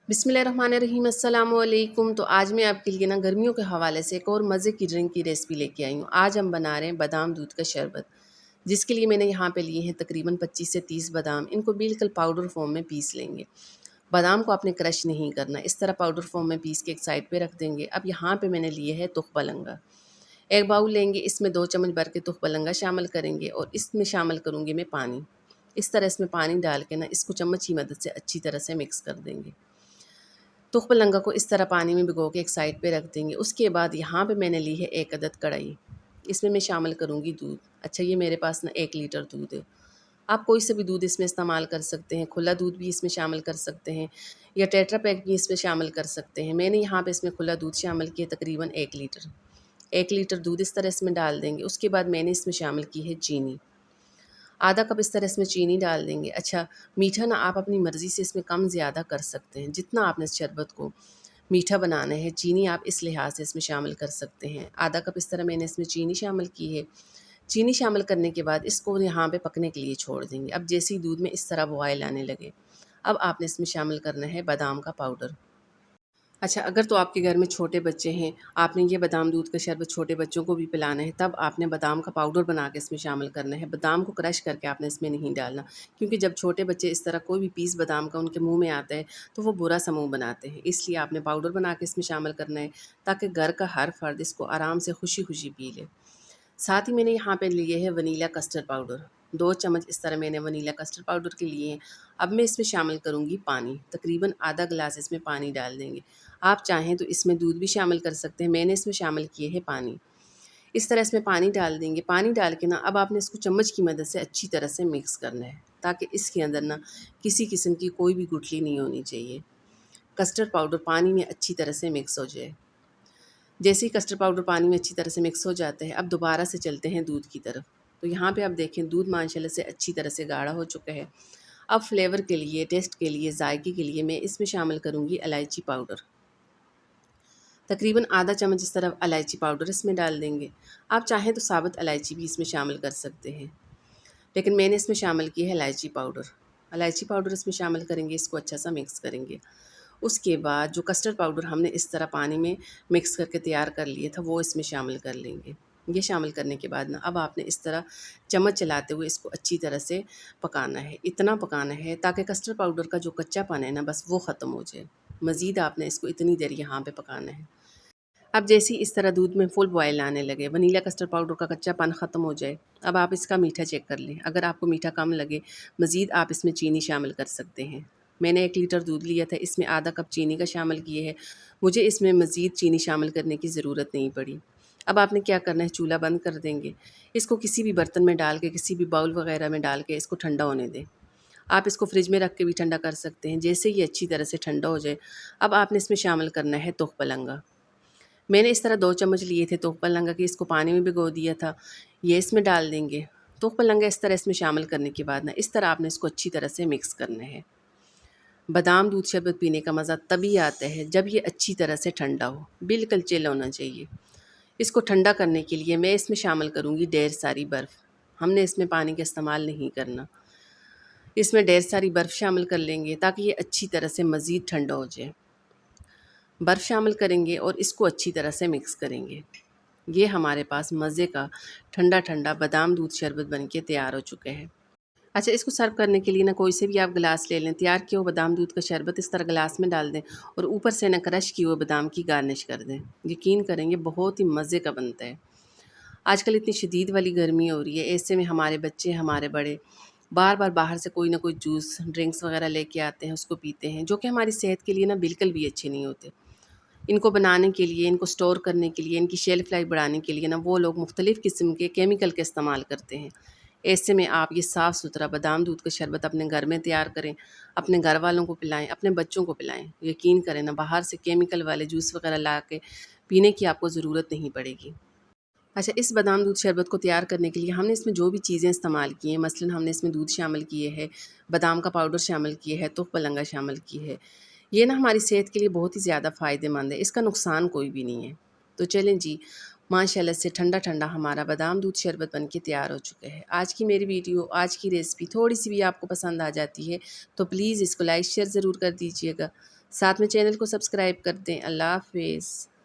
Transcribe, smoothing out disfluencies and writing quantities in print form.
बिस्मिल्लाहिर्रहमानिर्रहीम अस्सलाम वालेकुम। तो आज मैं आपके लिए ना गर्मियों के हवाले से एक और मज़े की ड्रिंक की रेसिपी लेके आई हूँ। आज हम बना रहे हैं बादाम दूध का शरबत, जिसके लिए मैंने यहाँ पे लिए हैं तकरीबन 25 से 30 बादाम। इनको बिल्कुल पाउडर फॉर्म में पीस लेंगे। बादाम को आपने क्रश नहीं करना, इस तरह पाउडर फॉर्म में पीस के एक साइड पे रख देंगे। अब यहाँ पे मैंने लिए है तुख बलंगा। एक बाउल लेंगे, इसमें 2 चम्मच भर के तुख बलंगा शामिल करेंगे और इसमें शामिल करूँगी मैं पानी। इस तरह इसमें पानी डाल के ना इसको चम्मच की मदद से अच्छी तरह से मिक्स कर देंगे। तुख बलंगा को इस तरह पानी में भिगो के एक साइड पे रख देंगे। उसके बाद यहाँ पे मैंने ली है 1 अदद कढ़ाई, इसमें मैं शामिल करूँगी दूध। अच्छा, ये मेरे पास ना 1 लीटर दूध है। आप कोई सा भी दूध इसमें इस्तेमाल कर सकते हैं, खुला दूध भी इसमें शामिल कर सकते हैं या टेट्रा पैक भी इसमें शामिल कर सकते हैं। मैंने यहाँ पे इसमें खुला दूध शामिल किया तकरीबन 1 लीटर। 1 लीटर दूध इस तरह इसमें डाल देंगे। उसके बाद मैंने इसमें शामिल की है चीनी, आधा कप इस तरह इसमें चीनी डाल देंगे। अच्छा, मीठा ना आप अपनी मर्ज़ी से इसमें कम ज़्यादा कर सकते हैं, जितना आपने इस शरबत को मीठा बनाना है, चीनी आप इस लिहाज से इसमें शामिल कर सकते हैं। आधा कप इस तरह मैंने इसमें चीनी शामिल की है। चीनी शामिल करने के बाद इसको यहाँ पे पकने के लिए छोड़ देंगे। अब जैसे ही दूध में इस तरह बॉयल आने लगे, अब आपने इसमें शामिल करना है बादाम का पाउडर। अच्छा, अगर तो आपके घर में छोटे बच्चे हैं, आपने ये बादाम दूध का शरबत छोटे बच्चों को भी पिलाना है, तब आपने बादाम का पाउडर बना के इसमें शामिल करना है। बादाम को क्रश करके आपने इसमें नहीं डालना, क्योंकि जब छोटे बच्चे इस तरह कोई भी पीस बादाम का उनके मुँह में आता है, तो वो बुरा सा मुँह बनाते हैं। इसलिए आपने पाउडर बना के इसमें शामिल करना है, ताकि घर का हर फ़र्द इसको आराम से खुशी-खुशी पी ले। साथ ही मैंने यहाँ पे लिए है वनीला कस्टर्ड पाउडर। 2 चम्मच इस तरह मैंने वनीला कस्टर्ड पाउडर के लिए हैं। अब मैं इसमें शामिल करूँगी पानी, तकरीबन आधा गिलास इसमें पानी डाल देंगे। आप चाहें तो इसमें दूध भी शामिल कर सकते हैं, मैंने इसमें शामिल किए हैं पानी। इस तरह इसमें पानी डाल देंगे। पानी डाल के ना अब आपने इसको चम्मच की मदद से अच्छी तरह से मिक्स करना है, ताकि इसके अंदर ना किसी किस्म की कोई भी गुठली नहीं होनी चाहिए। कस्टर्ड पाउडर पानी में अच्छी तरह से मिक्स हो जाए। जैसे ही कस्टर्ड पाउडर पानी में अच्छी तरह से मिक्स हो जाता है, अब दोबारा से चलते हैं दूध की तरफ। तो यहाँ पे आप देखें दूध माशाल्लाह से अच्छी तरह से गाढ़ा हो चुका है। अब फ्लेवर के लिए, टेस्ट के लिए, जायके के लिए मैं इसमें शामिल करूँगी इलायची पाउडर। तकरीबन आधा चम्मच इस तरह इलायची पाउडर इसमें डाल देंगे। आप चाहें तो साबुत इलायची भी इसमें शामिल कर सकते हैं, लेकिन मैंने इसमें शामिल की है इलायची पाउडर। इलायची पाउडर इसमें शामिल करेंगे, इसको अच्छा सा मिक्स करेंगे। उसके बाद जो कस्टर्ड पाउडर हमने इस तरह पानी में मिक्स करके तैयार कर लिया था, वो इसमें शामिल कर लेंगे। ये शामिल करने के बाद ना अब आपने इस तरह चम्मच चलाते हुए इसको अच्छी तरह से पकाना है। इतना पकाना है ताकि कस्टर्ड पाउडर का जो कच्चापन है ना, बस वो ख़त्म हो जाए। मज़ीद आपने इसको इतनी देर यहाँ पे पकाना है। अब जैसे ही इस तरह दूध में फुल बॉयल आने लगे, वनीला कस्टर्ड पाउडर का कच्चापन ख़त्म हो जाए, अब आप इसका मीठा चेक कर लें। अगर आपको मीठा कम लगे, मज़ीद आप इसमें चीनी शामिल कर सकते हैं। मैंने 1 लीटर दूध लिया था, इसमें आधा कप चीनी का शामिल किए है। मुझे इसमें मज़ीद चीनी शामिल करने की ज़रूरत नहीं पड़ी। अब आपने क्या करना है, चूल्हा बंद कर देंगे। इसको किसी भी बर्तन में डाल के, किसी भी बाउल वग़ैरह में डाल के इसको ठंडा होने दें। आप इसको फ्रिज में रख के भी ठंडा कर सकते हैं। जैसे ये अच्छी तरह से ठंडा हो जाए, अब आपने इसमें शामिल करना है तुख बलंगा। मैंने इस तरह 2 चम्मच लिए थे तुख बलंगा के, इसको पानी में भिगो दिया था, ये इसमें डाल देंगे। तुख बलंगा इस तरह इसमें शामिल करने के बाद ना इस तरह आपने इसको अच्छी तरह से मिक्स करना है। बादाम दूध शरबत पीने का मज़ा तभी आता है जब ये अच्छी तरह से ठंडा हो, बिल्कुल चिल होना चाहिए। इसको ठंडा करने के लिए मैं इसमें शामिल करूँगी ढेर सारी बर्फ़। हमने इसमें पानी का इस्तेमाल नहीं करना। इसमें ढेर सारी बर्फ़ शामिल कर लेंगे ताकि ये अच्छी तरह से मज़ीद ठंडा हो जाए। बर्फ़ शामिल करेंगे और इसको अच्छी तरह से मिक्स करेंगे। ये हमारे पास मज़े का ठंडा ठंडा बादाम दूध शरबत बन के तैयार हो चुके हैं। अच्छा, इसको सर्व करने के लिए ना कोई से भी आप गिलास ले लें। तैयार किया हुआ बादाम दूध का शरबत इस तरह गिलास में डाल दें और ऊपर से ना क्रश किए हुए बादाम की गार्निश कर दें। यकीन करेंगे बहुत ही मज़े का बनता है। आजकल इतनी शदीद वाली गर्मी हो रही है, ऐसे में हमारे बच्चे, हमारे बड़े बार बार बाहर से कोई ना कोई जूस, ड्रिंक्स वगैरह लेके आते हैं, उसको पीते हैं, जो कि हमारी सेहत के लिए ना बिल्कुल भी अच्छे नहीं होते। इनको बनाने के लिए, इनको स्टोर करने के लिए, इनकी शेल्फ़ लाइफ़ बढ़ाने के लिए ना वो लोग मुख्तलिफ़ किस्म के केमिकल का इस्तेमाल करते हैं। ऐसे में आप ये साफ़-सुथरा बादाम दूध का शरबत अपने घर में तैयार करें, अपने घर वालों को पिलाएँ, अपने बच्चों को पिलाएँ। यकीन करें ना, बाहर से केमिकल वाले जूस वग़ैरह ला के पीने की आपको ज़रूरत नहीं पड़ेगी। अच्छा, इस बादाम दूध शरबत को तैयार करने के लिए हमने इसमें जो भी चीज़ें इस्तेमाल की हैं, मसलन हमने इसमें दूध शामिल किए है, बादाम का पाउडर शामिल किए है, तुख बलंगा शामिल की है। ये ना हमारी सेहत के लिए बहुत ही ज़्यादा फ़ायदेमंद है, इसका नुकसान कोई भी नहीं है। तो चलें जी, माशाल्लाह से ठंडा-ठंडा हमारा बादाम दूध शरबत बन के तैयार हो चुका है। आज की मेरी वीडियो, आज की रेसिपी थोड़ी-सी भी आपको पसंद आ जाती है, तो प्लीज़ इसको लाइक शेयर ज़रूर कर दीजिएगा। साथ में चैनल को सब्सक्राइब कर दें। अल्लाह हाफ़िज़।